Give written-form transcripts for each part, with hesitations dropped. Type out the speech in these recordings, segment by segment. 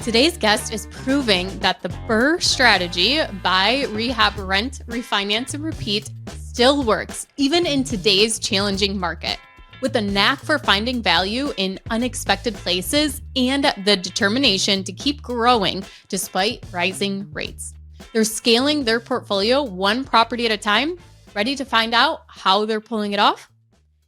Today's guest is proving that the BRRRR strategy, buy, rehab, rent, refinance, and repeat, still works, even in today's challenging market. With a knack for finding value in unexpected places and the determination to keep growing despite rising rates. They're scaling their portfolio one property at a time. Ready to find out how they're pulling it off?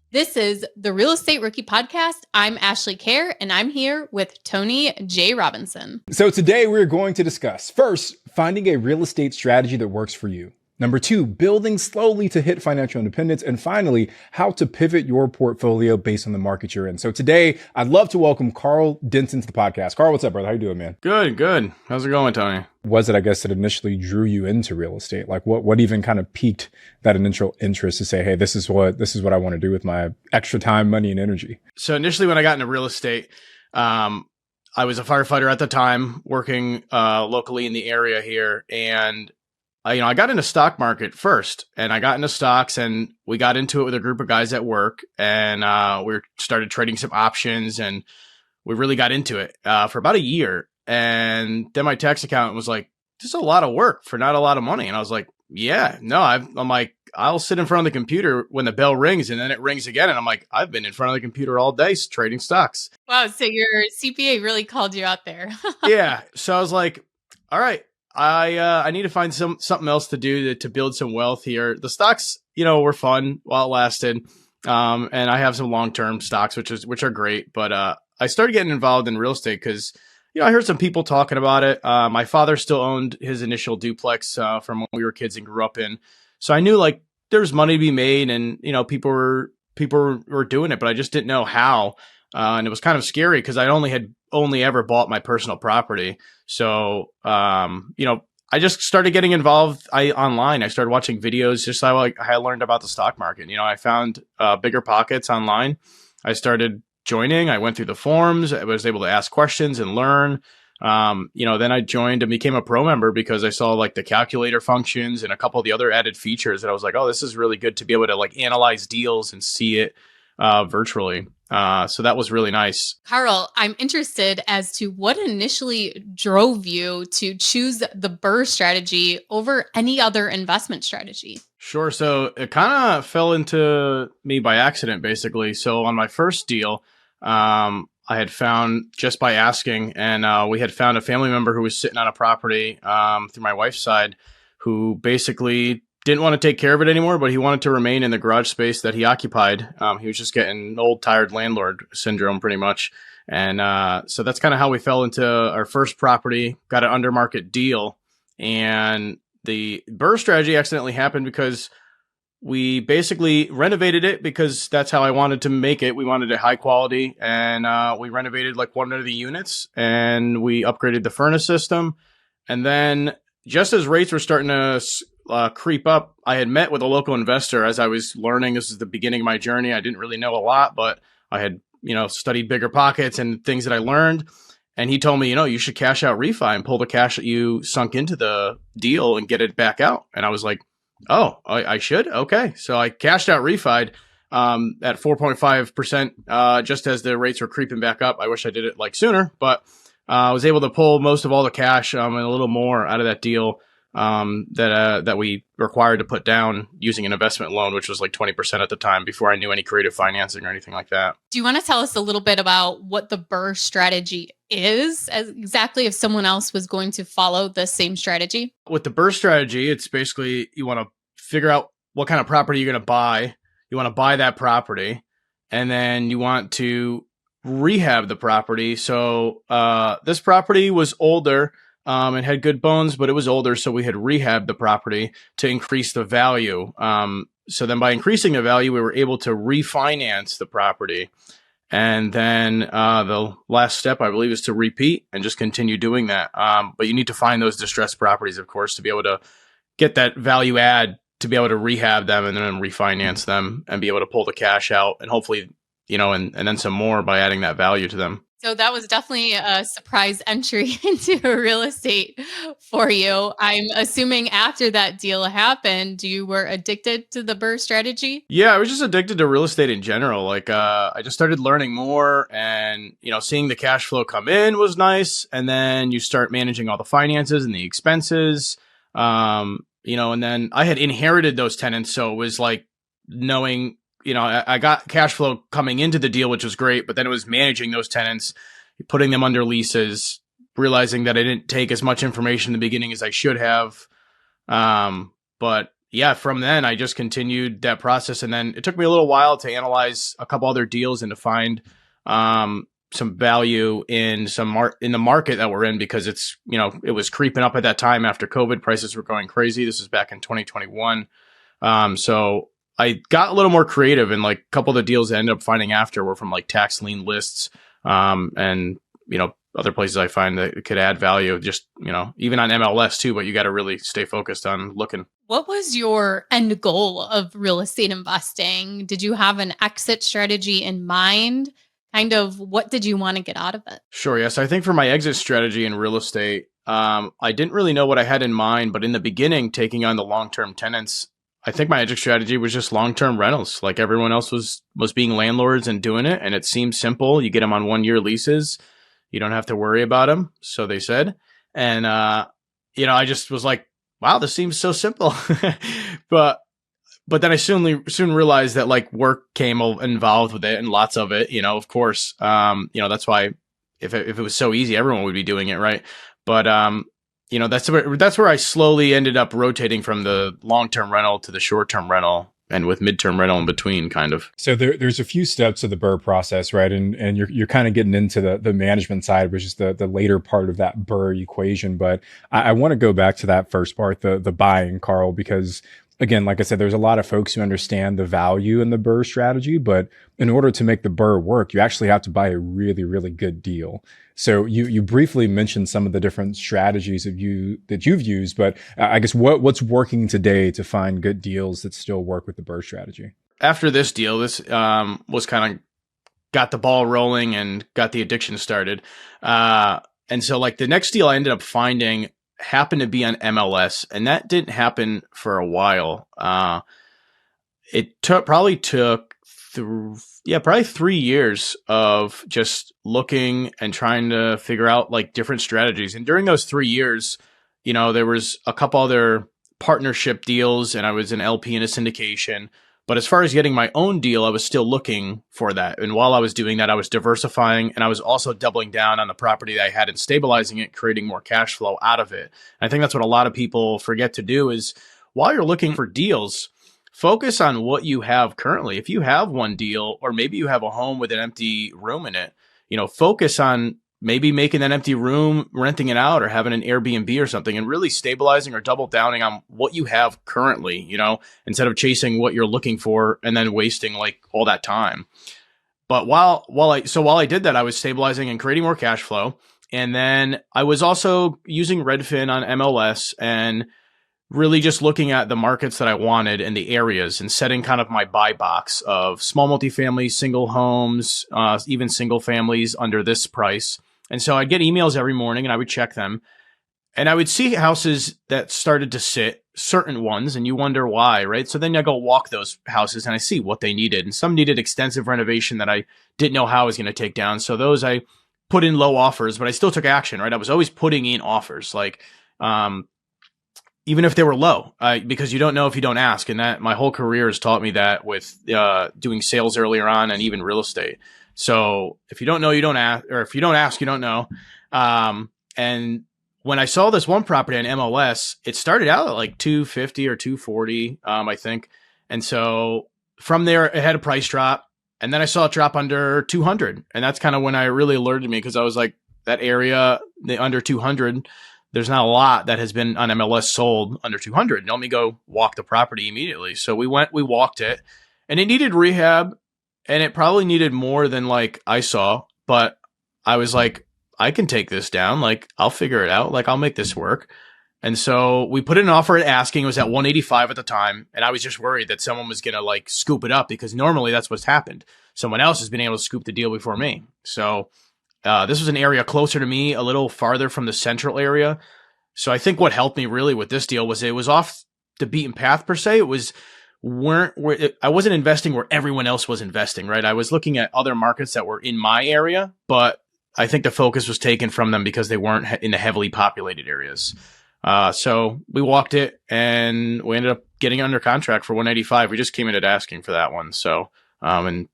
This is the Real Estate Rookie Podcast. I'm Ashley Kerr, and I'm here with Tony J. Robinson. So today we're going to discuss, first, finding a real estate strategy that works for you. Number two, building slowly to hit financial independence. And finally, how to pivot your portfolio based on the market you're in. So today, I'd love to welcome Karl Denton to the podcast. Karl, what's up, brother? How you doing, man? Good. How's it going, Tony? Was it, I guess, that initially drew you into real estate? Like what even kind of piqued that initial interest to say, hey, this is what I want to do with my extra time, money, and energy? So initially when I got into real estate, I was a firefighter at the time, working locally in the area here. And I got into stock market first, and I got into stocks, and we got into it with a group of guys at work, and we started trading some options, and we really got into it for about a year. And then my tax accountant was like, "This is a lot of work for not a lot of money." And I was like, "Yeah, no." I'm like, I'll sit in front of the computer when the bell rings, and then it rings again, and I'm like, I've been in front of the computer all day trading stocks. Wow, so your CPA really called you out there. Yeah, so I was like, all right. I need to find something else to do to build some wealth here. The stocks, were fun while it lasted. And I have some long-term stocks, which are great. But I started getting involved in real estate because, I heard some people talking about it. My father still owned his initial duplex from when we were kids and grew up in. So I knew like there's money to be made, and people were doing it, but I just didn't know how. And it was kind of scary because I only ever bought my personal property. So, I just started getting involved online. I started watching videos just so I learned about the stock market. I found BiggerPockets online. I started joining. I went through the forums. I was able to ask questions and learn. Then I joined and became a pro member because I saw like the calculator functions and a couple of the other added features that I was like, oh, this is really good to be able to like analyze deals and see it virtually. So that was really nice. Karl, I'm interested as to what initially drove you to choose the BRRRR strategy over any other investment strategy. Sure. So it kind of fell into me by accident, basically. So on my first deal, I had found just by asking, and we had found a family member who was sitting on a property through my wife's side who basically didn't want to take care of it anymore, but he wanted to remain in the garage space that he occupied. He was just getting old, tired landlord syndrome pretty much. And so that's kind of how we fell into our first property, got an under market deal. And the BRRRR strategy accidentally happened because we basically renovated it because that's how I wanted to make it. We wanted it high quality, and we renovated like one of the units, and we upgraded the furnace system. And then just as rates were starting to creep up, I had met with a local investor as I was learning. This is the beginning of my journey. I didn't really know a lot, but I had, studied BiggerPockets and things that I learned. And he told me, you should cash out refi and pull the cash that you sunk into the deal and get it back out. And I was like, oh, I should? Okay. So I cashed out refied at 4.5% just as the rates were creeping back up. I wish I did it like sooner, but I was able to pull most of all the cash and a little more out of that deal that we required to put down using an investment loan, which was like 20% at the time before I knew any creative financing or anything like that. Do you want to tell us a little bit about what the BRRRR strategy is, as exactly if someone else was going to follow the same strategy? With the BRRRR strategy, it's basically you want to figure out what kind of property you're going to buy. You want to buy that property, and then you want to rehab the property. So this property was older. It had good bones, but it was older, so we had rehabbed the property to increase the value. So then by increasing the value, we were able to refinance the property. And then the last step, I believe, is to repeat and just continue doing that. But you need to find those distressed properties, of course, to be able to get that value add, to be able to rehab them and then refinance them and be able to pull the cash out and hopefully, and then some more by adding that value to them. So that was definitely a surprise entry into real estate for you. I'm assuming after that deal happened, you were addicted to the BRRRR strategy? Yeah, I was just addicted to real estate in general. Like, I just started learning more, and seeing the cash flow come in was nice. And then you start managing all the finances and the expenses. And then I had inherited those tenants, so it was like knowing, I got cash flow coming into the deal, which was great. But then it was managing those tenants, putting them under leases, realizing that I didn't take as much information in the beginning as I should have. But yeah, from then I just continued that process. And then it took me a little while to analyze a couple other deals and to find some value in in the market that we're in, because it was creeping up at that time after COVID. Prices were going crazy. This was back in 2021. So I got a little more creative, and like a couple of the deals I ended up finding after were from like tax lien lists, and other places I find that could add value, just, even on MLS too, but you got to really stay focused on looking. What was your end goal of real estate investing? Did you have an exit strategy in mind? Kind of what did you want to get out of it? Sure. Yes. I think for my exit strategy in real estate, I didn't really know what I had in mind, but in the beginning, taking on the long-term tenants, I think my exit strategy was just long-term rentals. Like everyone else was being landlords and doing it. And it seemed simple. You get them on 1-year leases. You don't have to worry about them. So they said. And, I just was like, wow, this seems so simple. But then I soon realized that like work came involved with it, and lots of it, of course. That's why if it was so easy, everyone would be doing it, right? But, that's where I slowly ended up rotating from the long-term rental to the short-term rental, and with midterm rental in between, kind of. So there's a few steps of the BRRRR process, right? And you're kind of getting into the management side, which is the later part of that BRRRR equation. But I want to go back to that first part, the buying, Karl, because again, like I said, there's a lot of folks who understand the value in the BRRRR strategy, but in order to make the BRRRR work, you actually have to buy a really, really good deal. So you briefly mentioned some of the different strategies that you've used, but I guess what's working today to find good deals that still work with the BRRRR strategy? After this deal, this was kind of got the ball rolling and got the addiction started. And so like the next deal I ended up finding happened to be on MLS, and that didn't happen for a while. It probably took 3 years of just looking and trying to figure out like different strategies. And during those 3 years, there was a couple other partnership deals, and I was an LP in a syndication. But as far as getting my own deal, I was still looking for that. And while I was doing that, I was diversifying, and I was also doubling down on the property that I had and stabilizing it, creating more cash flow out of it. And I think that's what a lot of people forget to do is, while you're looking for deals, focus on what you have currently. If you have one deal, or maybe you have a home with an empty room in it, focus on maybe making that empty room, renting it out, or having an Airbnb or something, and really stabilizing or double downing on what you have currently, instead of chasing what you're looking for and then wasting like all that time. But while I did that, I was stabilizing and creating more cash flow. And then I was also using Redfin on MLS and really just looking at the markets that I wanted and the areas, and setting kind of my buy box of small multifamily, single homes, even single families under this price. And so I'd get emails every morning, and I would check them, and I would see houses that started to sit, certain ones, and you wonder why, right? So then I go walk those houses and I see what they needed. And some needed extensive renovation that I didn't know how I was going to take down. So those I put in low offers, but I still took action, right? I was always putting in offers, like, even if they were low, because you don't know if you don't ask. And that my whole career has taught me that with doing sales earlier on, and even real estate. So if you don't know, you don't ask, or if you don't ask, you don't know. And when I saw this one property on MLS, it started out at like 250 or 240, I think. And so from there, it had a price drop, and then I saw it drop under 200. And that's kind of when I really alerted me, because I was like, that area, the under 200, there's not a lot that has been on MLS sold under 200. Let me go walk the property immediately. So we walked it, and it needed rehab, and it probably needed more than like I saw, but I was like, I can take this down. Like, I'll figure it out. Like, I'll make this work. And so we put in an offer at asking. It was at 185 at the time. And I was just worried that someone was going to like scoop it up, because normally that's what's happened. Someone else has been able to scoop the deal before me. So This was an area closer to me, a little farther from the central area. So I think what helped me really with this deal was it was off the beaten path per se. It was I wasn't investing where everyone else was investing, right? I was looking at other markets that were in my area, but I think the focus was taken from them because they weren't in the heavily populated areas. So we walked it and we ended up getting under contract for 185. We just came in at asking for that one. So, and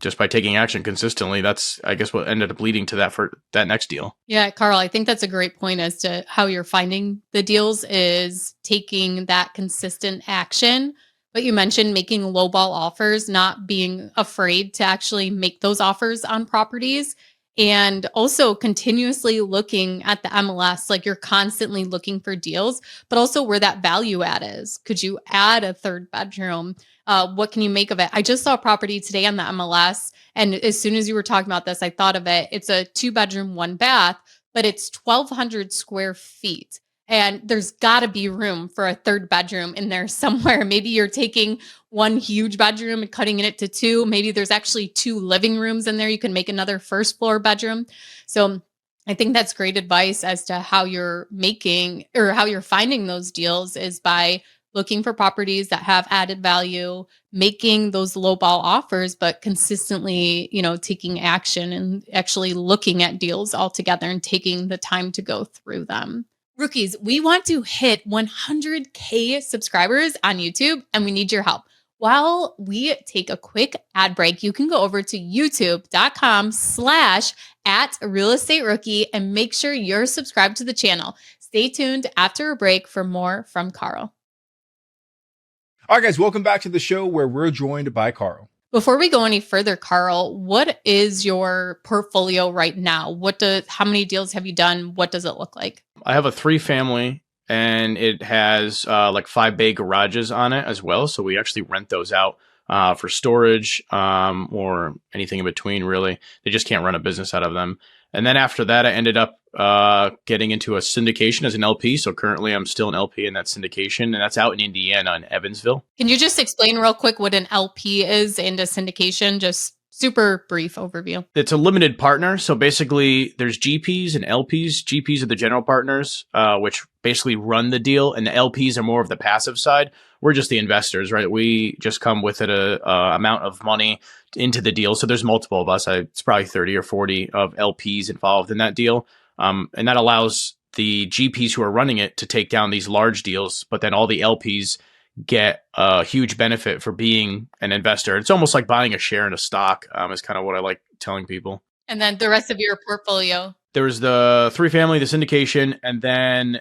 just by taking action consistently, that's, I guess, what ended up leading to that for that next deal. Yeah, Karl, I think that's a great point as to how you're finding the deals is taking that consistent action. But you mentioned making lowball offers, not being afraid to actually make those offers on properties, and also continuously looking at the MLS, like you're constantly looking for deals, but also where that value add is. Could you add a third bedroom? What can you make of it? I just saw a property today on the MLS, and as soon as you were talking about this, I thought of it. It's a 2-bedroom, 1-bath, but it's 1,200 square feet. And there's got to be room for a third bedroom in there somewhere. Maybe you're taking one huge bedroom and cutting it to 2. Maybe there's actually 2 living rooms in there. You can make another first floor bedroom. So I think that's great advice as to how you're making or how you're finding those deals is by looking for properties that have added value, making those lowball offers, but consistently, taking action and actually looking at deals altogether and taking the time to go through them. Rookies, we want to hit 100K subscribers on YouTube, and we need your help. While we take a quick ad break, you can go over to youtube.com/@realestaterookie and make sure you're subscribed to the channel. Stay tuned after a break for more from Karl. All right, guys, welcome back to the show where we're joined by Karl. Before we go any further, Karl, what is your portfolio right now? How many deals have you done? What does it look like? I have a 3-family and it has like 5 bay garages on it as well. So we actually rent those out for storage or anything in between, really. They just can't run a business out of them. And then after that, I ended up getting into a syndication as an LP. So currently I'm still an LP in that syndication, and that's out in Indiana in Evansville. Can you just explain real quick what an LP is and a syndication? Just super brief overview. It's a limited partner. So basically there's GPs and LPs. GPs are the general partners, which basically run the deal, and the LPs are more of the passive side. We're just the investors, right? We just come with it a amount of money into the deal. So there's multiple of us. It's probably 30 or 40 of LPs involved in that deal. And that allows the GPs who are running it to take down these large deals, but then all the LPs get a huge benefit for being an investor. It's almost like buying a share in a stock, is kind of what I like telling people. And then the rest of your portfolio. There was the 3-family, the syndication, and then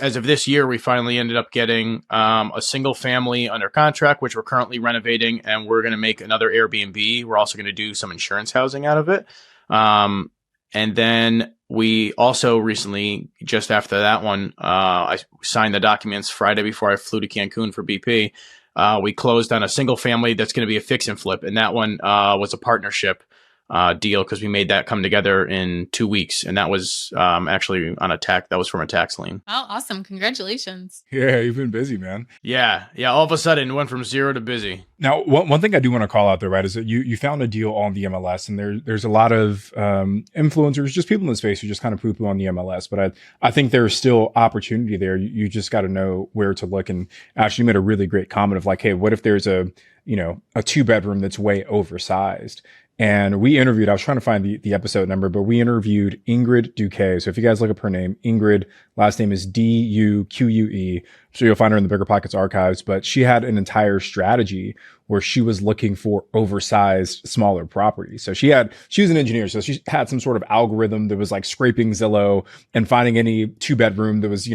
as of this year, we finally ended up getting a single family under contract, which we're currently renovating, and we're going to make another Airbnb. We're also going to do some insurance housing out of it. And then we also recently, just after that one, I signed the documents Friday before I flew to Cancun for BP. We closed on a single family that's going to be a fix and flip. And that one was a partnership deal because we made that come together in 2 weeks. And that was actually on that was from a tax lien. Oh, awesome. Congratulations. Yeah, you've been busy, man. Yeah. All of a sudden it went from 0 to busy. Now, one thing I do want to call out there, right, is that you found a deal on the MLS, and there's a lot of influencers, just people in the space who just kind of poo-poo on the MLS. But I think there's still opportunity there. You just got to know where to look. And actually made a really great comment of like, hey, what if there's a 2-bedroom that's way oversized? And we interviewed, I was trying to find the episode number, but we interviewed Ingrid Duque. So if you guys look up her name, Ingrid, last name is Duque. So you'll find her in the BiggerPockets archives, but she had an entire strategy where she was looking for oversized, smaller properties. So she was an engineer. So she had some sort of algorithm that was like scraping Zillow and finding any 2-bedroom that was,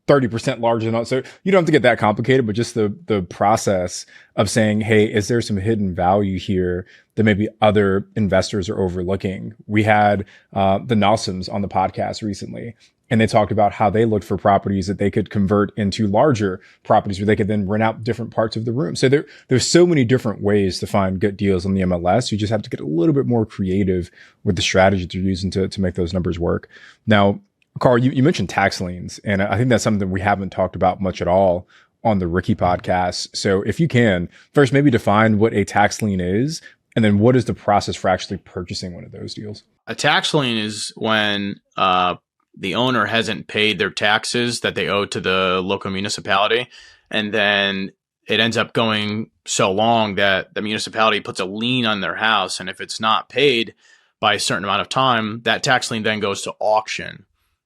30% larger than all. So you don't have to get that complicated, but just the process of saying, hey, is there some hidden value here that maybe other investors are overlooking? We had the Nossums on the podcast recently, and they talked about how they looked for properties that they could convert into larger properties where they could then rent out different parts of the room. So there's so many different ways to find good deals on the MLS. You just have to get a little bit more creative with the strategy they're using to make those numbers work. Now, Karl, you mentioned tax liens, and I think that's something we haven't talked about much at all on the Rookie podcast. So if you can, first maybe define what a tax lien is, And then what is the process for actually purchasing one of those deals? A tax lien is when the owner hasn't paid their taxes that they owe to the local municipality. And then it ends up going so long that the municipality puts a lien on their house. And if it's not paid by a certain amount of time, that tax lien then goes to auction.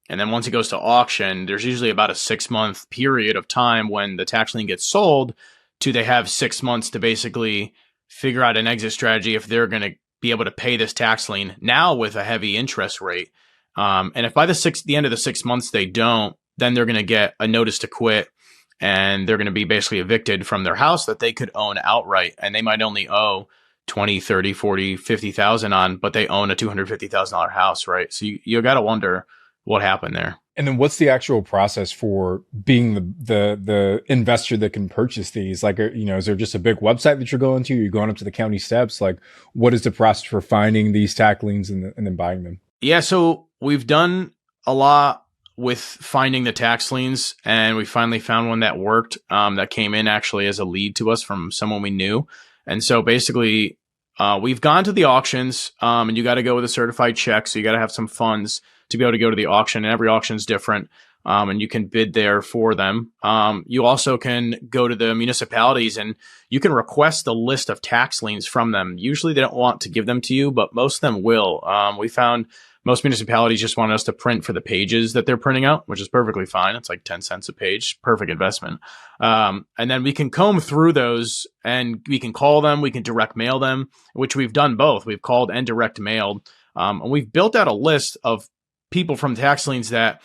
And then once it goes to auction, there's usually about a 6-month period of time when the tax lien gets sold to they have 6 months to basically figure out an exit strategy if they're going to be able to pay this tax lien now with a heavy interest rate. And if by the end of the 6 months they don't, then they're going to get a notice to quit, and they're going to be basically evicted from their house that they could own outright. And they might only owe 20, 30, 40, 50,000 on, but they own a $250,000 house, right? So you got to wonder what happened there. And then what's the actual process for being the investor that can purchase these? Like, is there just a big website that you're going to? You're going up to the county steps? Like, what is the process for finding these tax liens and then buying them? Yeah, so we've done a lot with finding the tax liens, and we finally found one that worked, that came in actually as a lead to us from someone we knew. And so basically, we've gone to the auctions, and you got to go with a certified check. So you got to have some funds to be able to go to the auction, and every auction is different. And you can bid there for them. You also can go to the municipalities and you can request a list of tax liens from them. Usually they don't want to give them to you, but most of them will. We found most municipalities just want us to print for the pages that they're printing out, which is perfectly fine. It's like 10 cents a page, perfect investment. And then we can comb through those and we can call them, we can direct mail them, which we've done both. We've called and direct mailed. And we've built out a list of people from tax liens that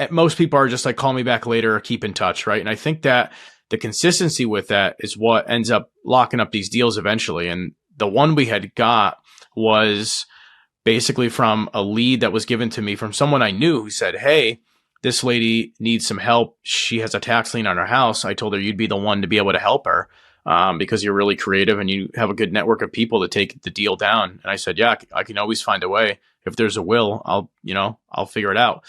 most people are just like, call me back later or keep in touch, right? And I think that the consistency with that is what ends up locking up these deals eventually. And the one we had got was basically from a lead that was given to me from someone I knew who said, hey, this lady needs some help. She has a tax lien on her house. I told her you'd be the one to be able to help her because you're really creative and you have a good network of people to take the deal down. And I said, yeah, I can always find a way. If there's a will, I'll figure it out.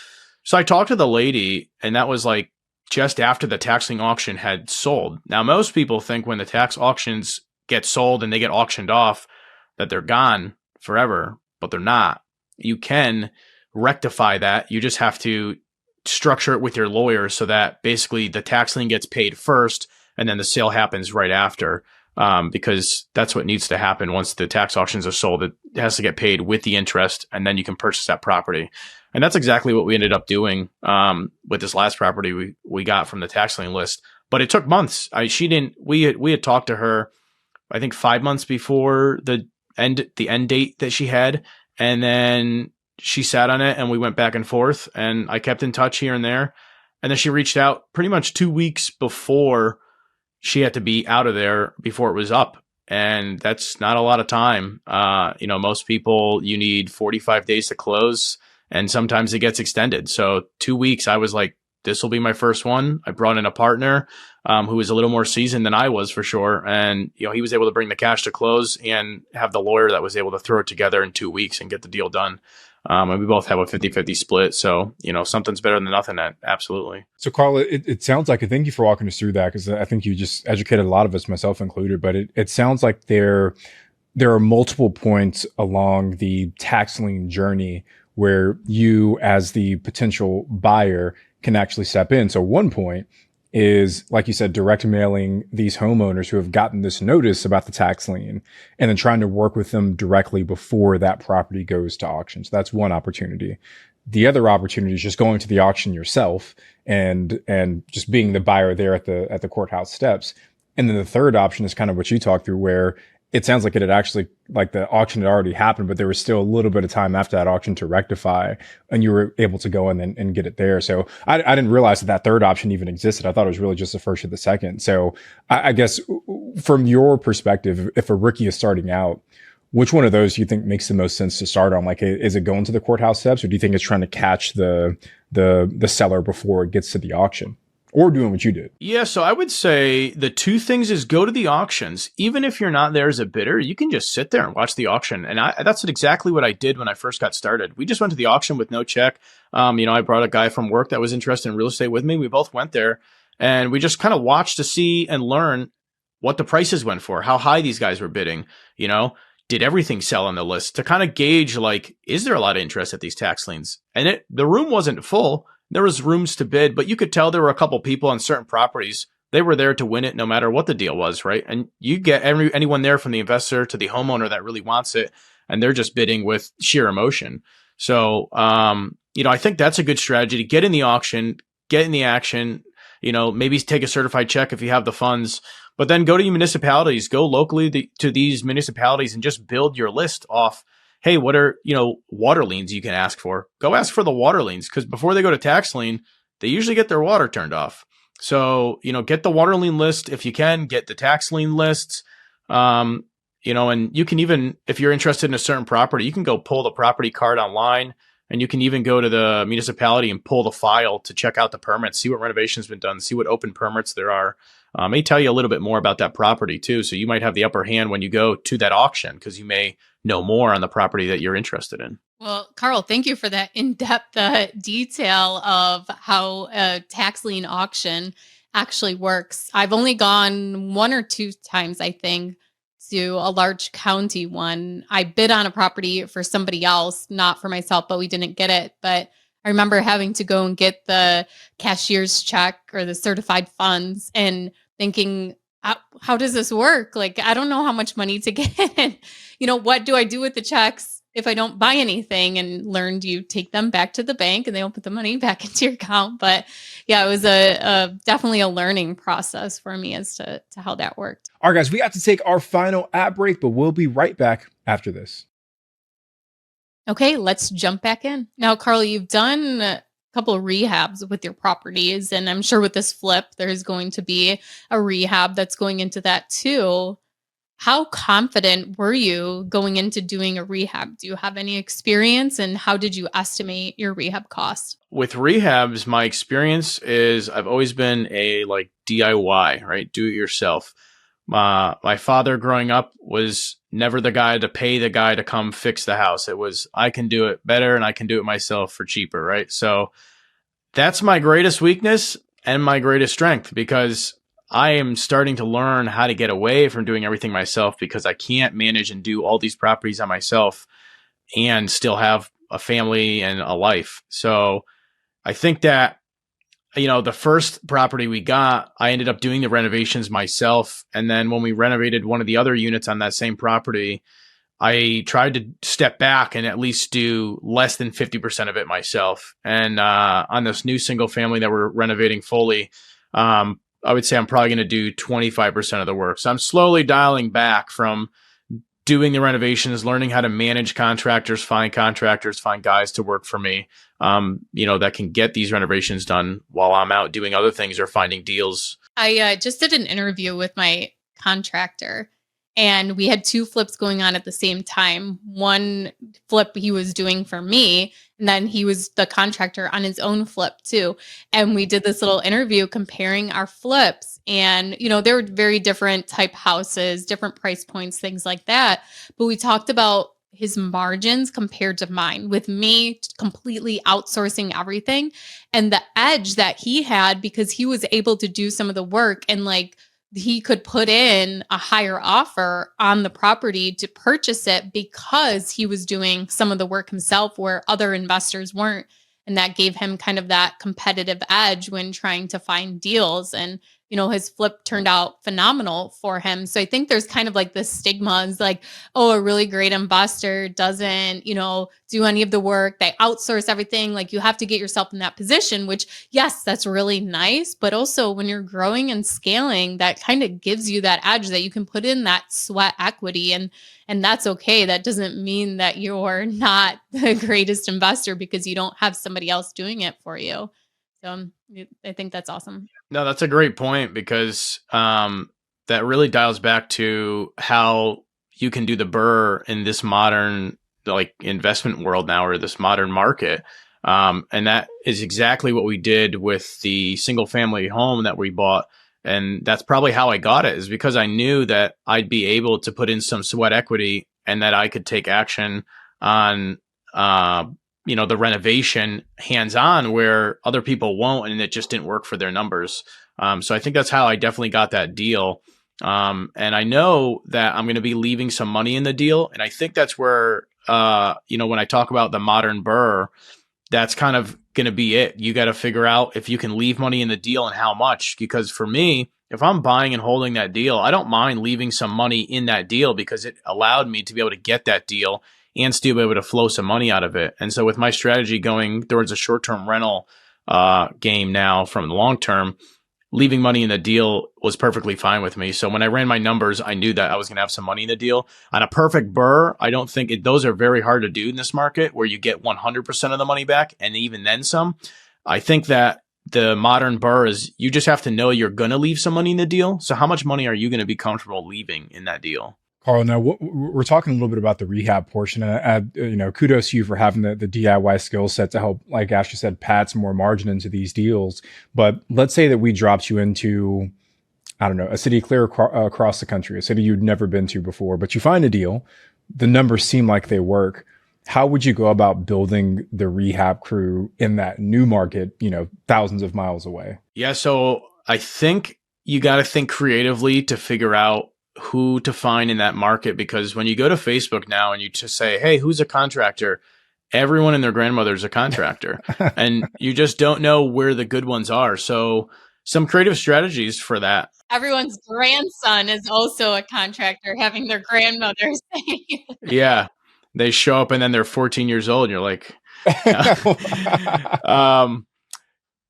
So I talked to the lady, and that was like just after the tax lien auction had sold. Now, most people think when the tax auctions get sold and they get auctioned off that they're gone forever, but they're not. You can rectify that. You just have to structure it with your lawyer so that basically the tax lien gets paid first and then the sale happens right after. Because that's what needs to happen once the tax auctions are sold. It has to get paid with the interest, and then you can purchase that property. And that's exactly what we ended up doing with this last property we got from the tax lien list. But it took months. We had talked to her, I think 5 months before the end date that she had, and then she sat on it, and we went back and forth, and I kept in touch here and there, and then she reached out pretty much 2 weeks before she had to be out of there before it was up. And that's not a lot of time. Most people, you need 45 days to close, and sometimes it gets extended. So 2 weeks, I was like, this will be my first one. I brought in a partner who was a little more seasoned than I was for sure. And, he was able to bring the cash to close and have the lawyer that was able to throw it together in 2 weeks and get the deal done. And we both have a 50-50 split. So, something's better than nothing. Absolutely. So, Karl, it sounds like, and thank you for walking us through that, because I think you just educated a lot of us, myself included, but it sounds like there are multiple points along the tax lien journey where you, as the potential buyer, can actually step in. So one point is, like you said, direct mailing these homeowners who have gotten this notice about the tax lien and then trying to work with them directly before that property goes to auction. So that's one opportunity. The other opportunity is just going to the auction yourself and just being the buyer there at the courthouse steps. And then the third option is kind of what you talked through, where it sounds like it had actually, like the auction had already happened, but there was still a little bit of time after that auction to rectify, and you were able to go in and get it there. So I didn't realize that third option even existed. I thought it was really just the first or the second. So I guess from your perspective, if a rookie is starting out, which one of those do you think makes the most sense to start on? Like, is it going to the courthouse steps, or do you think it's trying to catch the seller before it gets to the auction? Or doing what you did? Yeah, so I would say the two things is go to the auctions. Even if you're not there as a bidder, you can just sit there and watch the auction. And that's exactly what I did when I first got started. We just went to the auction with no check. I brought a guy from work that was interested in real estate with me. We both went there and we just kind of watched to see and learn what the prices went for, how high these guys were bidding, you know, did everything sell on the list, to kind of gauge, like, is there a lot of interest at these tax liens? And the room wasn't full. There was rooms to bid, but you could tell there were a couple people on certain properties. They were there to win it no matter what the deal was, right? And you get anyone there, from the investor to the homeowner that really wants it, and they're just bidding with sheer emotion. So, you know, I think that's a good strategy to get in the auction, get in the action, you know, maybe take a certified check if you have the funds, but then go to your municipalities, go locally to these municipalities and just build your list off. Hey, what are, you know, water liens you can ask for? Go ask for the water liens, because before they go to tax lien, they usually get their water turned off. So, you know, get the water lien list if you can, get the tax lien lists. You know, and you can even, if you're interested in a certain property, you can go pull the property card online, and you can even go to the municipality and pull the file to check out the permits, see what renovations been done, see what open permits there are. May tell you a little bit more about that property too. So you might have the upper hand when you go to that auction, because you may know more on the property that you're interested in. Well, Karl, thank you for that in-depth detail of how a tax lien auction actually works. I've only gone 1 or 2 times, I think, to a large county one. I bid on a property for somebody else, not for myself, but we didn't get it. But I remember having to go and get the cashier's check or the certified funds and thinking, how does this work? Like, I don't know how much money to get. You know, what do I do with the checks if I don't buy anything? And learned you take them back to the bank and they will put the money back into your account. But yeah, it was definitely a learning process for me as to how that worked. All right, guys, we have to take our final ad break, but we'll be right back after this. Okay, let's jump back in. Now, Karl, you've done a couple of rehabs with your properties, and I'm sure with this flip, there's going to be a rehab that's going into that too. How confident were you going into doing a rehab? Do you have any experience, and how did you estimate your rehab cost? With rehabs, my experience is I've always been a like DIY, right? Do it yourself. My father growing up was never the guy to pay the guy to come fix the house. It was, I can do it better and I can do it myself for cheaper, right? So that's my greatest weakness and my greatest strength, because I am starting to learn how to get away from doing everything myself, because I can't manage and do all these properties on myself and still have a family and a life. So I think that, you know, the first property we got, I ended up doing the renovations myself. And then when we renovated one of the other units on that same property, I tried to step back and at least do less than 50% of it myself. And on this new single family that we're renovating fully, I would say I'm probably going to do 25% of the work. So I'm slowly dialing back from doing the renovations, learning how to manage contractors, find guys to work for me, you know, that can get these renovations done while I'm out doing other things or finding deals. I just did an interview with my contractor, and we had 2 flips going on at the same time. One flip he was doing for me, and then he was the contractor on his own flip too. And we did this little interview comparing our flips. And, you know, they were very different type houses, different price points, things like that. But we talked about his margins compared to mine, with me completely outsourcing everything, and the edge that he had because he was able to do some of the work, and like he could put in a higher offer on the property to purchase it because he was doing some of the work himself where other investors weren't. And that gave him kind of that competitive edge when trying to find deals. And, you know, his flip turned out phenomenal for him. So I think there's kind of like this stigma is like, oh, a really great investor doesn't, you know, do any of the work. They outsource everything. Like, you have to get yourself in that position, which, yes, that's really nice. But also when you're growing and scaling, that kind of gives you that edge that you can put in that sweat equity. And that's okay. That doesn't mean that you're not the greatest investor because you don't have somebody else doing it for you. So I think that's awesome. No, that's a great point, because that really dials back to how you can do the BRRRR in this modern like investment world now, or this modern market. And that is exactly what we did with the single family home that we bought. And that's probably how I got it, is because I knew that I'd be able to put in some sweat equity and that I could take action on, you know, the renovation hands-on where other people won't, and it just didn't work for their numbers. So I think that's how I definitely got that deal. And I know that I'm going to be leaving some money in the deal. And I think that's where, when I talk about the modern BRRRR, that's kind of going to be it. You got to figure out if you can leave money in the deal and how much. Because for me, if I'm buying and holding that deal, I don't mind leaving some money in that deal because it allowed me to be able to get that deal and still be able to flow some money out of it. And so with my strategy going towards a short-term rental game now from the long term, leaving money in the deal was perfectly fine with me. So when I ran my numbers, I knew that I was going to have some money in the deal. On a perfect BRRRR, I don't think those are very hard to do in this market where you get 100% of the money back and even then some. I think that the modern BRRRR is you just have to know you're going to leave some money in the deal. So how much money are you going to be comfortable leaving in that deal? Carl, now we're talking a little bit about the rehab portion. Kudos to you for having the DIY skill set to help, like Ashley said, pad some more margin into these deals. But let's say that we dropped you into, I don't know, a city clear across the country, a city you'd never been to before, but you find a deal. The numbers seem like they work. How would you go about building the rehab crew in that new market, thousands of miles away? Yeah, so I think you got to think creatively to figure out who to find in that market, because when you go to Facebook now and you just say, hey, who's a contractor? Everyone and their grandmother's a contractor and you just don't know where the good ones are. So some creative strategies for that. Everyone's grandson is also a contractor having their grandmother say. Yeah. They show up and then they're 14 years old. And you're like,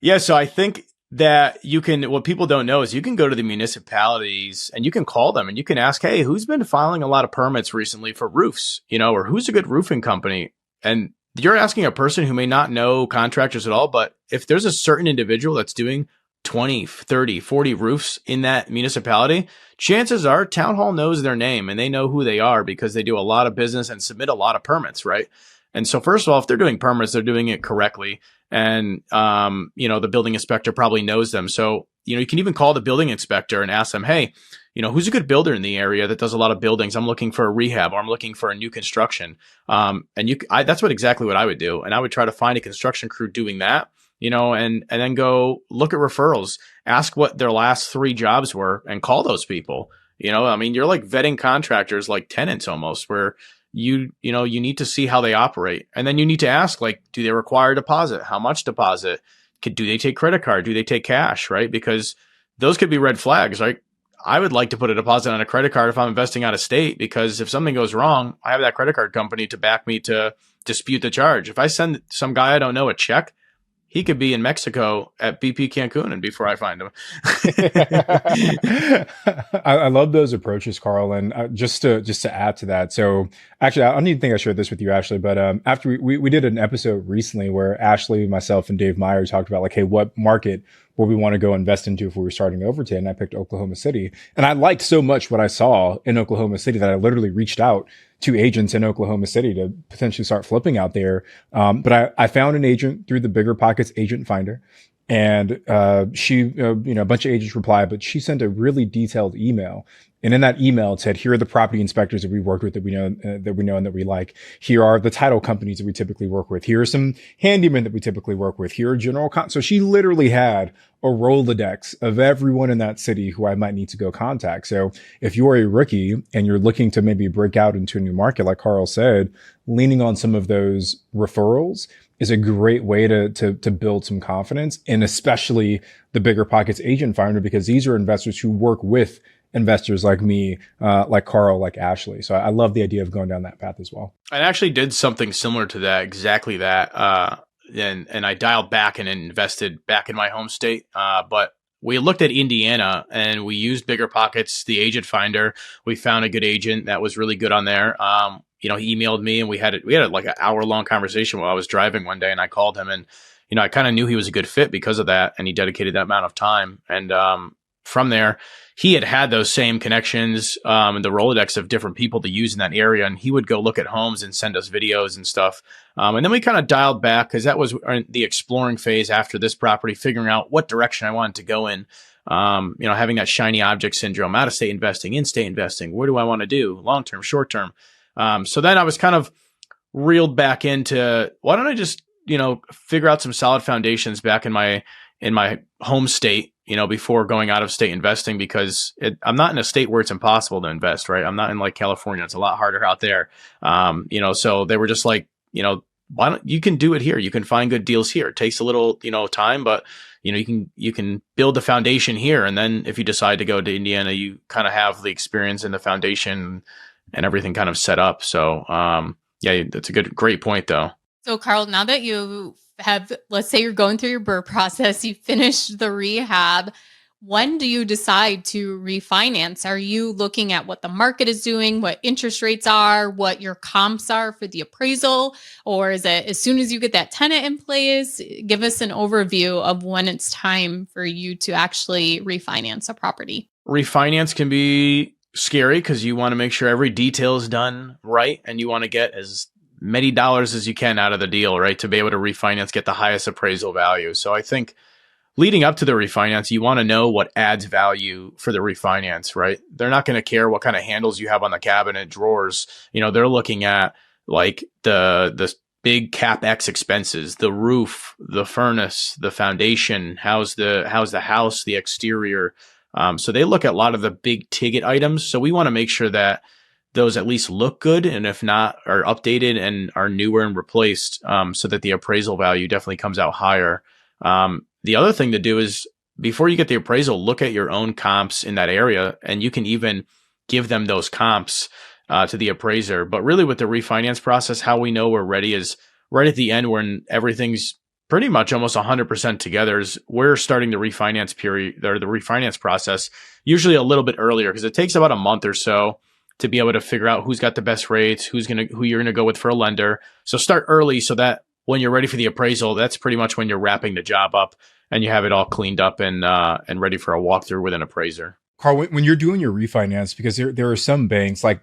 yeah. So I think that what people don't know is you can go to the municipalities and you can call them and you can ask, hey, who's been filing a lot of permits recently for roofs, or who's a good roofing company? And you're asking a person who may not know contractors at all, but if there's a certain individual that's doing 20, 30, 40 roofs in that municipality, chances are Town Hall knows their name and they know who they are because they do a lot of business and submit a lot of permits, right? And so first of all, if they're doing permits, they're doing it correctly. And, the building inspector probably knows them. So, you can even call the building inspector and ask them, hey, who's a good builder in the area that does a lot of buildings? I'm looking for a rehab or I'm looking for a new construction. That's exactly what I would do. And I would try to find a construction crew doing that, and then go look at referrals, ask what their last 3 jobs were and call those people. You're like vetting contractors like tenants almost, where you need to see how they operate. And then you need to ask, like, do they require a deposit? How much deposit? Do they take credit card? Do they take cash? Right? Because those could be red flags, right? I would like to put a deposit on a credit card if I'm investing out of state, because if something goes wrong, I have that credit card company to back me to dispute the charge. If I send some guy I don't know a check, he could be in Mexico at BP Cancun and before I find him. I love those approaches, Carl. And just to add to that. So actually, I don't even think I shared this with you, Ashley, but after we did an episode recently where Ashley, myself, and Dave Meyer talked about like, hey, what market would we want to go invest into if we were starting Overton? And I picked Oklahoma City. And I liked so much what I saw in Oklahoma City that I literally reached out to agents in Oklahoma City to potentially start flipping out there. But I found an agent through the BiggerPockets agent finder. And she, a bunch of agents replied, but she sent a really detailed email. And in that email, it said, here are the property inspectors that we worked with that we know and that we like. Here are the title companies that we typically work with. Here are some handymen that we typically work with. Here are so she literally had a Rolodex of everyone in that city who I might need to go contact. So if you're a rookie and you're looking to maybe break out into a new market, like Karl said, leaning on some of those referrals is a great way to build some confidence, and especially the BiggerPockets agent finder, because these are investors who work with investors like me, like Karl, like Ashley. So I love the idea of going down that path as well. I actually did something similar to that, exactly that. And I dialed back and invested back in my home state. But we looked at Indiana and we used BiggerPockets, the agent finder. We found a good agent that was really good on there. He emailed me and we had like an hour-long conversation while I was driving one day, and I called him and, I kind of knew he was a good fit because of that. And he dedicated that amount of time. And from there, he had those same connections and the Rolodex of different people to use in that area. And he would go look at homes and send us videos and stuff. And then we kind of dialed back because that was the exploring phase after this property, figuring out what direction I wanted to go in. Having that shiny object syndrome, out of state investing, in state investing. What do I want to do? Long term, short term. So then I was kind of reeled back into, why don't I just, figure out some solid foundations back in my in my home state, before going out of state investing, because I'm not in a state where it's impossible to invest, right? I'm not in like California. It's a lot harder out there. So they were just like, why don't you can do it here? You can find good deals here. It takes a little, time, but you can build the foundation here. And then if you decide to go to Indiana, you kind of have the experience and the foundation and everything kind of set up. So, yeah, that's a great point though. So Karl, now that you have, let's say you're going through your BRRRR process, you finished the rehab, when do you decide to refinance? Are you looking at what the market is doing, what interest rates are, what your comps are for the appraisal? Or is it as soon as you get that tenant in place? Give us an overview of when it's time for you to actually refinance a property. Refinance can be scary because you want to make sure every detail is done right, and you want to get as many dollars as you can out of the deal, right? To be able to refinance, get the highest appraisal value. So I think leading up to the refinance, you want to know what adds value for the refinance, right? They're not going to care what kind of handles you have on the cabinet drawers. They're looking at like the big CapEx expenses, the roof, the furnace, the foundation, how's the house, the exterior. So they look at a lot of the big ticket items. So we want to make sure that those at least look good, and if not, are updated and are newer and replaced, so that the appraisal value definitely comes out higher. The other thing to do is, before you get the appraisal, look at your own comps in that area, and you can even give them those comps to the appraiser. But really with the refinance process, how we know we're ready is right at the end when everything's pretty much almost 100% together, is we're starting the refinance period or the refinance process usually a little bit earlier, because it takes about a month or so to be able to figure out who's got the best rates, who you're going to go with for a lender. So start early so that when you're ready for the appraisal, that's pretty much when you're wrapping the job up and you have it all cleaned up and ready for a walkthrough with an appraiser. Karl, when you're doing your refinance, because there are some banks, like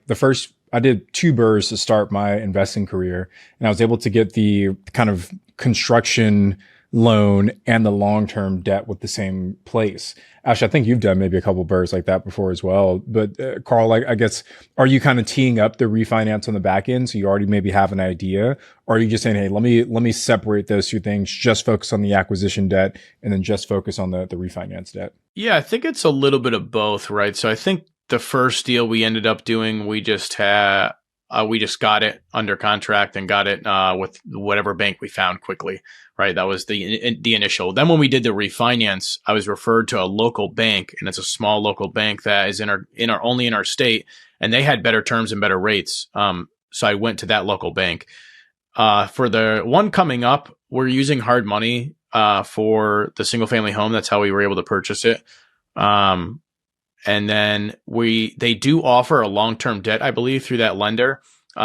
I did 2 BRRRRs to start my investing career, and I was able to get the kind of construction loan and the long-term debt with the same place. Ash, I think you've done maybe a couple BRRRRs like that before as well. But Karl, I guess, are you kind of teeing up the refinance on the back end so you already maybe have an idea? Or are you just saying, hey, let me separate those 2 things, just focus on the acquisition debt and then just focus on the refinance debt? Yeah, I think it's a little bit of both, right? So I think the first deal we ended up doing, we just got it under contract and got it with whatever bank we found quickly, right? That was the initial. Then when we did the refinance, I was referred to a local bank, and it's a small local bank that is only in our state, and they had better terms and better rates. So I went to that local bank. For the one coming up, we're using hard money for the single family home. That's how we were able to purchase it. And then they do offer a long-term debt, I believe, through that lender.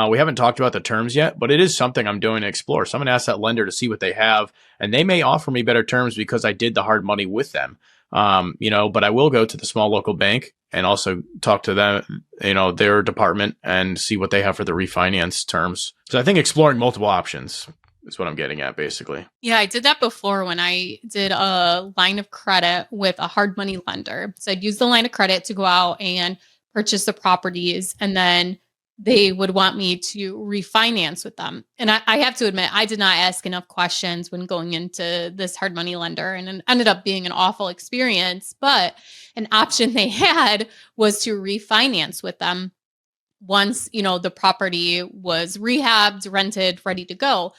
We haven't talked about the terms yet, but it is something I'm doing to explore. So I'm going to ask that lender to see what they have, and they may offer me better terms because I did the hard money with them. But I will go to the small local bank and also talk to them, their department, and see what they have for the refinance terms. So I think exploring multiple options is what I'm getting at, basically. Yeah, I did that before when I did a line of credit with a hard money lender. So I'd use the line of credit to go out and purchase the properties, and then they would want me to refinance with them. And I have to admit, I did not ask enough questions when going into this hard money lender, and it ended up being an awful experience. But an option they had was to refinance with them once, the property was rehabbed, rented, ready to go.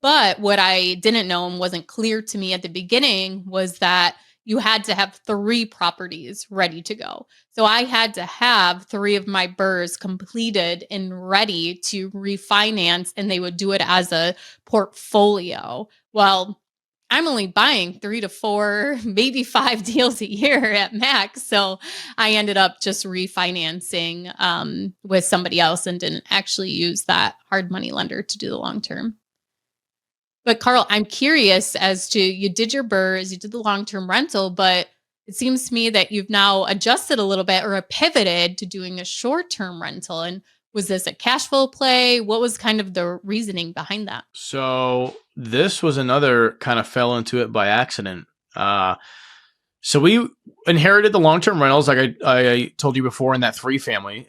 But what I didn't know and wasn't clear to me at the beginning was that you had to have 3 properties ready to go. So I had to have 3 of my BRRRRs completed and ready to refinance, and they would do it as a portfolio. Well, I'm only buying 3 to 4, maybe 5 deals a year at max. So I ended up just refinancing with somebody else and didn't actually use that hard money lender to do the long term. But Karl, I'm curious as to, you did your BRRRRs, you did the long-term rental, but it seems to me that you've now adjusted a little bit or pivoted to doing a short-term rental. And was this a cash flow play? What was kind of the reasoning behind that? So this was another kind of fell into it by accident. So we inherited the long-term rentals, like I told you before, in that 3 family.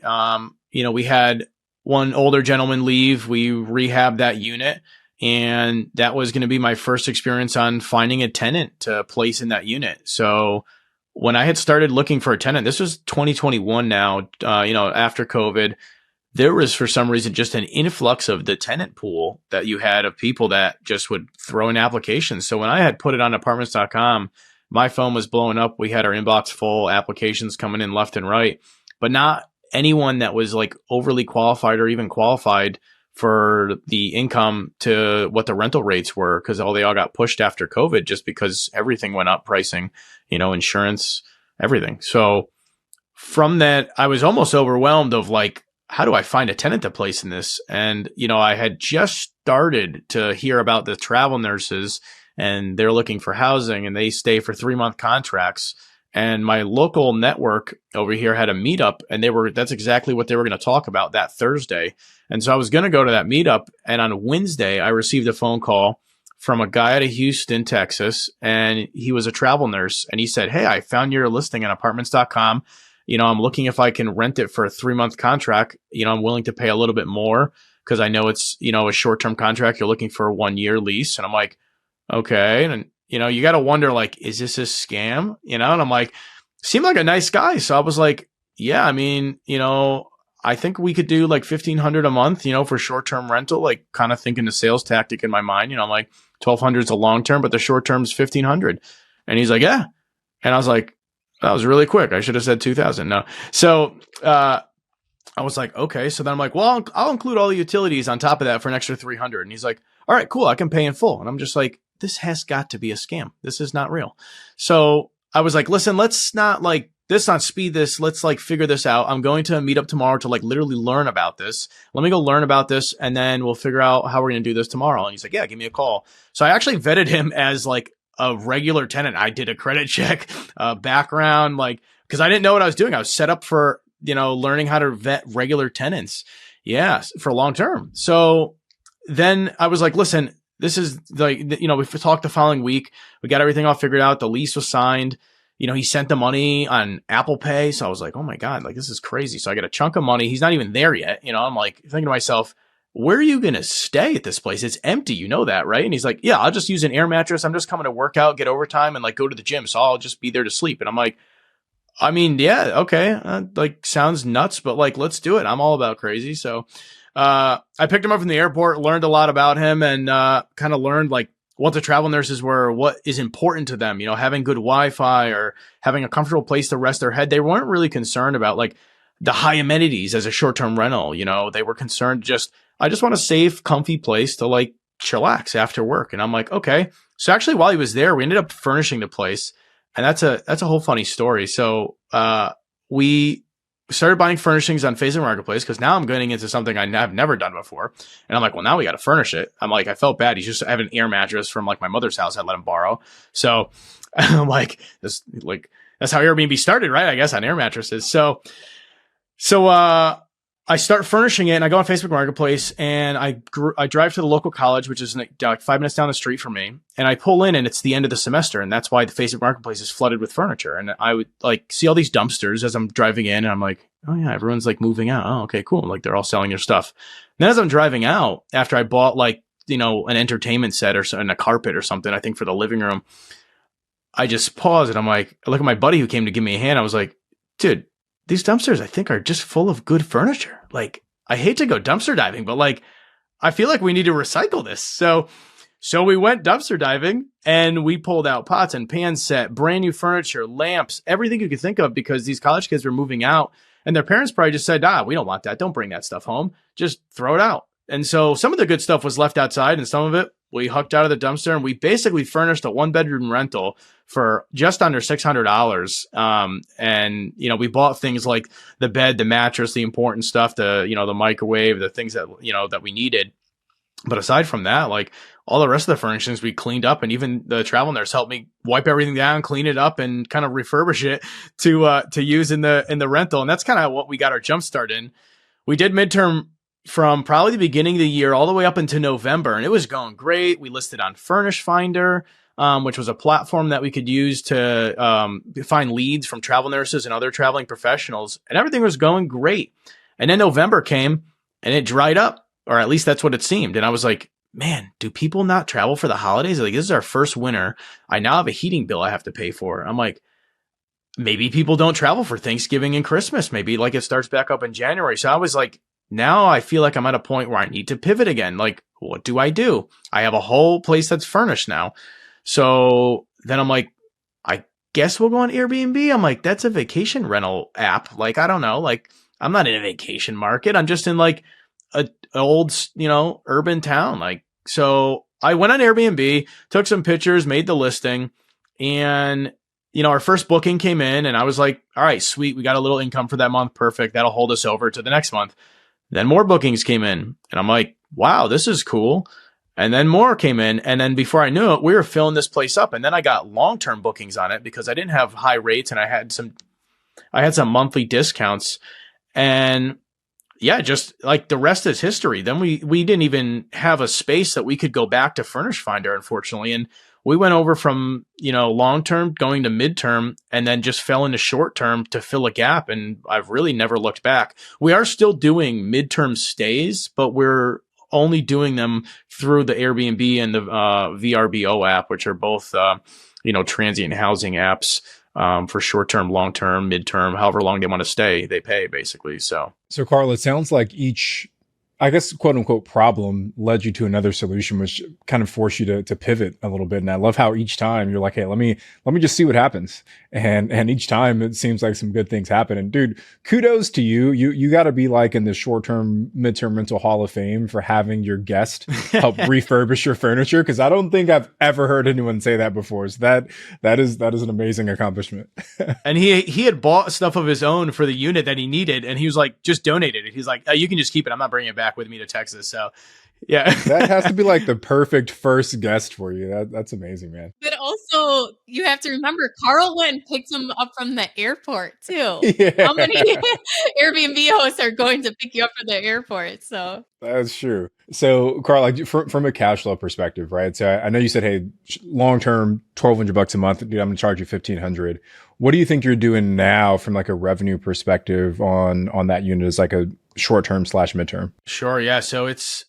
We had one older gentleman leave. We rehabbed that unit. And that was going to be my first experience on finding a tenant to place in that unit. So when I had started looking for a tenant, this was 2021 now, after COVID, there was for some reason just an influx of the tenant pool that you had of people that just would throw in applications. So when I had put it on apartments.com, my phone was blowing up. We had our inbox full, applications coming in left and right, but not anyone that was like overly qualified or even qualified for the income to what the rental rates were, because they all got pushed after COVID just because everything went up, pricing, insurance, everything. So from that, I was almost overwhelmed of like, how do I find a tenant to place in this? And, I had just started to hear about the travel nurses, and they're looking for housing, and they stay for 3-month contracts. And my local network over here had a meetup, and that's exactly what they were going to talk about that Thursday. And so I was going to go to that meetup. And on Wednesday, I received a phone call from a guy out of Houston, Texas, and he was a travel nurse. And he said, "Hey, I found your listing on apartments.com. I'm looking if I can rent it for a 3-month contract. I'm willing to pay a little bit more because I know it's, a short-term contract. You're looking for a 1-year lease." And I'm like, okay. And, you got to wonder, like, is this a scam? And I'm like, seemed like a nice guy. So I was like, yeah, I mean, I think we could do like $1,500 a month, for short-term rental, like kind of thinking the sales tactic in my mind. I'm like, 1,200 is a long-term, but the short-term is 1,500. And he's like, yeah. And I was like, that was really quick. I should have said 2,000. No. So, I was like, okay. So then I'm like, well, I'll include all the utilities on top of that for an extra 300. And he's like, all right, cool. I can pay in full. And I'm just like, this has got to be a scam. This is not real. So I was like, listen, let's not speed this. Let's like figure this out. I'm going to meet up tomorrow to like literally learn about this. Let me go learn about this, and then we'll figure out how we're going to do this tomorrow. And he's like, yeah, give me a call. So I actually vetted him as like a regular tenant. I did a credit check, background, like, cause I didn't know what I was doing. I was set up for, learning how to vet regular tenants. Yeah. For long term. So then I was like, listen, this is like, we talked the following week. We got everything all figured out. The lease was signed. He sent the money on Apple Pay. So I was like, oh my God, like this is crazy. So I got a chunk of money. He's not even there yet. I'm like thinking to myself, where are you going to stay at this place? It's empty. You know that, right? And he's like, yeah, I'll just use an air mattress. I'm just coming to work out, get overtime, and like go to the gym. So I'll just be there to sleep. And I'm like, I mean, yeah, okay. Like sounds nuts, but like, let's do it. I'm all about crazy. So, I picked him up from the airport, learned a lot about him, and, kind of learned like what the travel nurses were, what is important to them, having good Wi-Fi or having a comfortable place to rest their head. They weren't really concerned about like the high amenities as a short-term rental. They were concerned I just want a safe, comfy place to like chillax after work. And I'm like, okay. So actually while he was there, we ended up furnishing the place. And that's a whole funny story. So, we started buying furnishings on Facebook Marketplace, because now I'm getting into something I've never done before. And I'm like, well, now we got to furnish it. I'm like, I felt bad. I have an air mattress from like my mother's house I let him borrow. So I'm like, that's how Airbnb started, right? I guess on air mattresses. So, I start furnishing it, and I go on Facebook Marketplace, and I drive to the local college, which is like 5 minutes down the street from me. And I pull in, and it's the end of the semester. And that's why the Facebook Marketplace is flooded with furniture. And I would like see all these dumpsters as I'm driving in, and I'm like, oh yeah, everyone's like moving out. Oh, okay, cool. Like they're all selling their stuff. And then as I'm driving out, after I bought like, an entertainment set and a carpet or something, I think for the living room, I just pause and I'm like, I look at my buddy who came to give me a hand. I was like, dude, these dumpsters, I think, are just full of good furniture. Like, I hate to go dumpster diving, but like, I feel like we need to recycle this. So we went dumpster diving, and we pulled out pots and pans set, brand new furniture, lamps, everything you could think of, because these college kids were moving out, and their parents probably just said, we don't want that. Don't bring that stuff home. Just throw it out. And so some of the good stuff was left outside, and some of it we hucked out of the dumpster, and we basically furnished a 1-bedroom rental for just under $600. And, we bought things like the bed, the mattress, the important stuff, the microwave, the things that, that we needed. But aside from that, like all the rest of the furnishings we cleaned up, and even the travel nurse helped me wipe everything down, clean it up, and kind of refurbish it to use in the rental. And that's kind of what we got our jump start in. We did midterm from probably the beginning of the year all the way up into November, and it was going great. We listed on Furnish Finder, which was a platform that we could use to find leads from travel nurses and other traveling professionals, and everything was going great. And then November came, and it dried up, or at least that's what it seemed. And I was like, man, do people not travel for the holidays? Like, this is our first winter. I now have a heating bill I have to pay for. I'm like, maybe people don't travel for Thanksgiving and Christmas. Maybe like it starts back up in January. So I was like, now I feel like I'm at a point where I need to pivot again. Like, what do? I have a whole place that's furnished now. So then I'm like, I guess we'll go on Airbnb. I'm like, that's a vacation rental app. Like, I don't know. Like, I'm not in a vacation market. I'm just in like a old, urban town. Like, so I went on Airbnb, took some pictures, made the listing, and our first booking came in, and I was like, all right, sweet. We got a little income for that month. Perfect. That'll hold us over to the next month. Then more bookings came in, and I'm like, wow, this is cool. And then more came in. And then before I knew it, we were filling this place up. And then I got long-term bookings on it because I didn't have high rates, and I had some monthly discounts. And yeah, just like the rest is history. Then we didn't even have a space that we could go back to Furnish Finder, unfortunately. And we went over from, long-term going to midterm, and then just fell into short-term to fill a gap. And I've really never looked back. We are still doing midterm stays, but we're only doing them through the Airbnb and the VRBO app, which are both, transient housing apps. For short-term, long-term, midterm, however long they want to stay, they pay basically. So Karl, it sounds like each, I guess, quote unquote, problem led you to another solution, which kind of forced you to pivot a little bit. And I love how each time you're like, hey, let me just see what happens. And each time it seems like some good things happen. And dude, kudos to you. You got to be like in the short-term, midterm rental hall of fame for having your guest help refurbish your furniture. Cause I don't think I've ever heard anyone say that before. So that is an amazing accomplishment. And he had bought stuff of his own for the unit that he needed. And he was like, just donated it. He's like, oh, you can just keep it. I'm not bringing it back with me to Texas. So yeah. That has to be like the perfect first guest for you. That's amazing, man. But also, you have to remember, Karl went and picked him up from the airport too. Yeah. How many Airbnb hosts are going to pick you up from the airport? So that's true. So Karl, like from a cash flow perspective, right? So I know you said, hey, long term, $1,200 a month, dude, I'm gonna charge you $1,500. What do you think you're doing now from like a revenue perspective on that unit as like a short-term / midterm? Sure. Yeah. So it's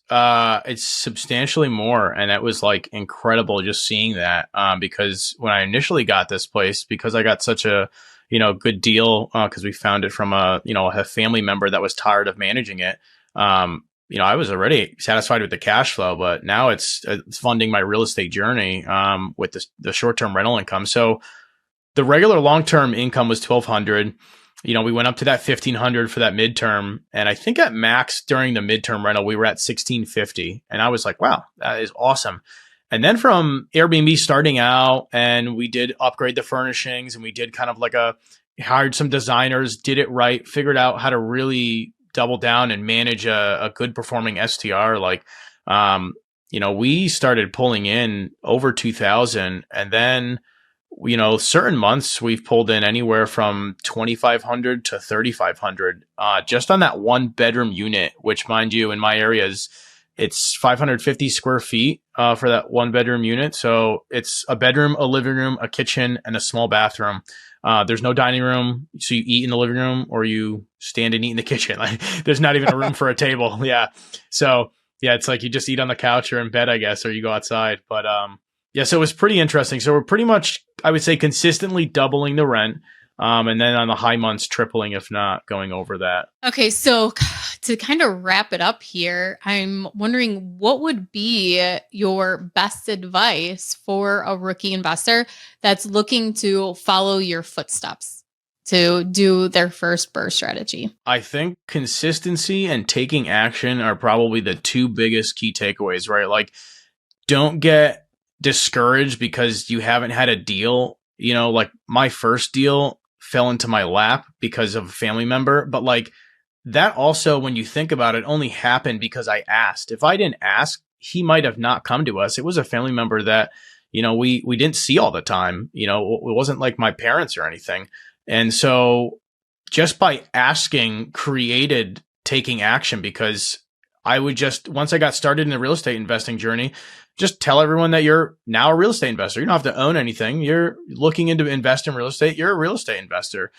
substantially more. And that was like incredible just seeing that, because when I initially got this place, because I got such a, good deal, cause we found it from a family member that was tired of managing it. I was already satisfied with the cash flow, but now it's funding my real estate journey, with the short-term rental income. So the regular long-term income was $1,200. We went up to that $1,500 for that midterm. And I think at max during the midterm rental, we were at $1,650. And I was like, wow, that is awesome. And then from Airbnb starting out, and we did upgrade the furnishings, and we did kind of like hired some designers, did it right, figured out how to really double down and manage a good performing STR. Like, we started pulling in over 2,000, and then, certain months we've pulled in anywhere from 2,500 to 3,500, just on that one bedroom unit, which, mind you, in my areas, it's 550 square feet, for that one bedroom unit. So it's a bedroom, a living room, a kitchen, and a small bathroom. There's no dining room. So you eat in the living room or you stand and eat in the kitchen. Like, there's not even a room for a table. Yeah. So yeah, it's like you just eat on the couch or in bed, I guess, or you go outside. But, yeah, so it was pretty interesting. So we're pretty much, I would say, consistently doubling the rent. And then on the high months, tripling, if not going over that. okay, so to kind of wrap it up here, I'm wondering what would be your best advice for a rookie investor that's looking to follow your footsteps to do their first BRRRR strategy? I think consistency and taking action are probably the two biggest key takeaways, right? Like, don't get discouraged because you haven't had a deal. Like my first deal fell into my lap because of a family member, but like that also, when you think about it, only happened because I asked. If I didn't ask, he might have not come to us. It was a family member that, we didn't see all the time. It wasn't like my parents or anything. And so just by asking created taking action, because I would just, once I got started in the real estate investing journey, just tell everyone that you're now a real estate investor. You don't have to own anything. You're looking into invest in real estate. You're a real estate investor,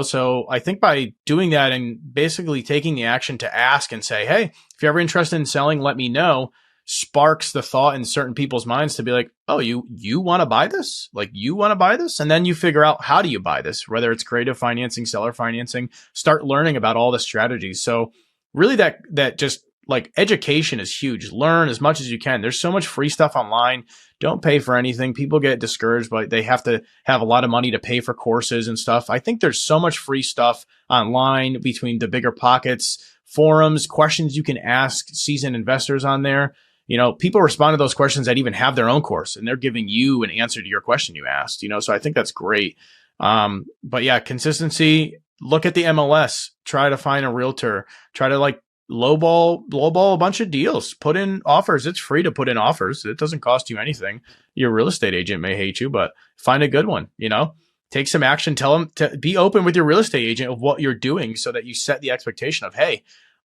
So I think by doing that and basically taking the action to ask and say, hey, if you're ever interested in selling, let me know. sparks the thought in certain people's minds to be like, oh, you want to buy this? Like, you want to buy this? And then you figure out, how do you buy this? Whether it's creative financing, seller financing, start learning about all the strategies. So really that just like education is huge. Learn as much as you can. There's so much free stuff online. Don't pay for anything. People get discouraged, but they have to have a lot of money to pay for courses and stuff. I think there's so much free stuff online between the BiggerPockets, forums, questions you can ask seasoned investors on there. You know, people respond to those questions that even have their own course, and they're giving you an answer to your question you asked, you know, so I think that's great. But yeah, consistency, look at the MLS, try to find a realtor, try to like lowball a bunch of deals, put in offers. It's free to put in offers. It doesn't cost you anything. Your real estate agent may hate you, but find a good one, you know, take some action, tell them to be open with your real estate agent of what you're doing so that you set the expectation of, hey,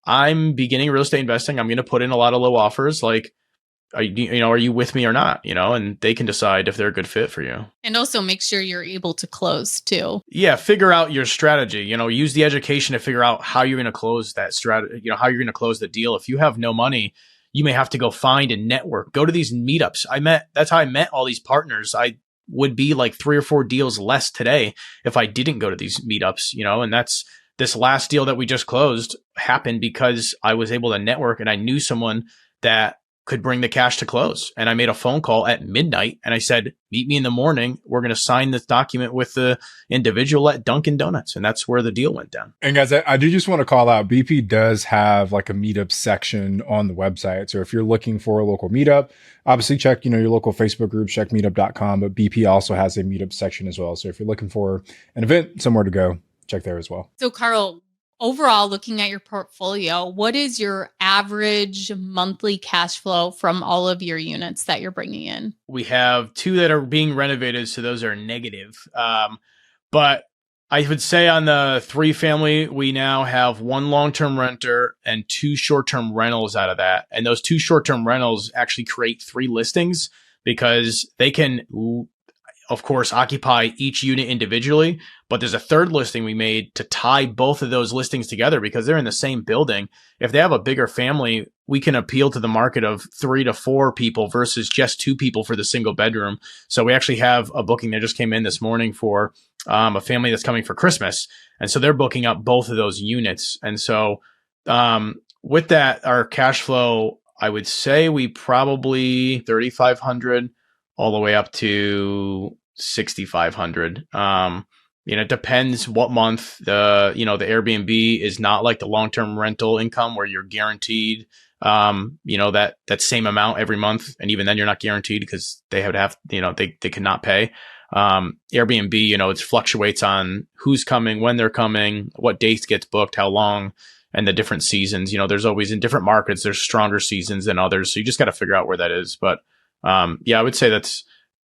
I'm beginning real estate investing. I'm going to put in a lot of low offers. Like, are you with me or not? You know, and they can decide if they're a good fit for you. And also make sure you're able to close too. Yeah. Figure out your strategy, you know, use the education to figure out how you're going to close that strategy, you know, how you're going to close the deal. If you have no money, you may have to go find a network, go to these meetups. That's how I met all these partners. I would be like 3 or 4 deals less today if I didn't go to these meetups, you know, and this last deal that we just closed happened because I was able to network and I knew someone that could bring the cash to close. And I made a phone call at midnight and I said, meet me in the morning. We're going to sign this document with the individual at Dunkin' Donuts. And that's where the deal went down. And guys, I do just want to call out, BP does have like a meetup section on the website. So if you're looking for a local meetup, obviously check, you know, your local Facebook group, check meetup.com, but BP also has a meetup section as well. So if you're looking for an event, somewhere to go, check there as well. So Karl, overall, looking at your portfolio, what is your average monthly cash flow from all of your units that you're bringing in? We have 2 that are being renovated, so those are negative. But I would say on the 3 family, we now have 1 long-term renter and 2 short-term rentals out of that. And those 2 short-term rentals actually create 3 listings because they can, of course, occupy each unit individually, but there's a 3rd listing we made to tie both of those listings together because they're in the same building. If they have a bigger family, we can appeal to the market of 3 to 4 people versus just 2 people for the single bedroom. So we actually have a booking that just came in this morning for a family that's coming for Christmas. And so they're booking up both of those units. And so with that, our cash flow, I would say we probably 3,500 all the way up to 6,500. You know, it depends what month. The Airbnb is not like the long-term rental income where you're guaranteed, that same amount every month. And even then you're not guaranteed because they they cannot pay. Airbnb, it fluctuates on who's coming, when they're coming, what dates gets booked, how long, and the different seasons. There's always in different markets, there's stronger seasons than others. So you just got to figure out where that is. But I would say that's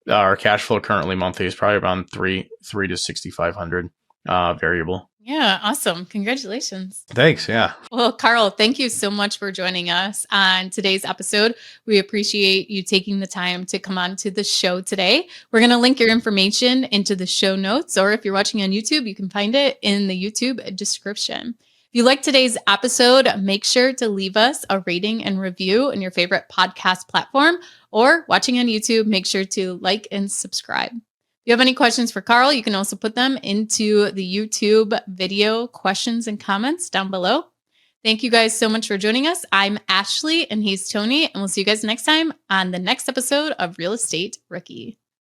our cash flow currently monthly is probably around 3 to 6,500 variable. Yeah. Awesome. Congratulations. Thanks. Yeah. Well, Karl, thank you so much for joining us on today's episode. We appreciate you taking the time to come on to the show today. We're going to link your information into the show notes, or if you're watching on YouTube, you can find it in the YouTube description. If you like today's episode, make sure to leave us a rating and review in your favorite podcast platform, or watching on YouTube, make sure to like and subscribe. If you have any questions for Karl, you can also put them into the YouTube video questions and comments down below. Thank you guys so much for joining us. I'm Ashley and he's Tony, and we'll see you guys next time on the next episode of Real Estate Rookie.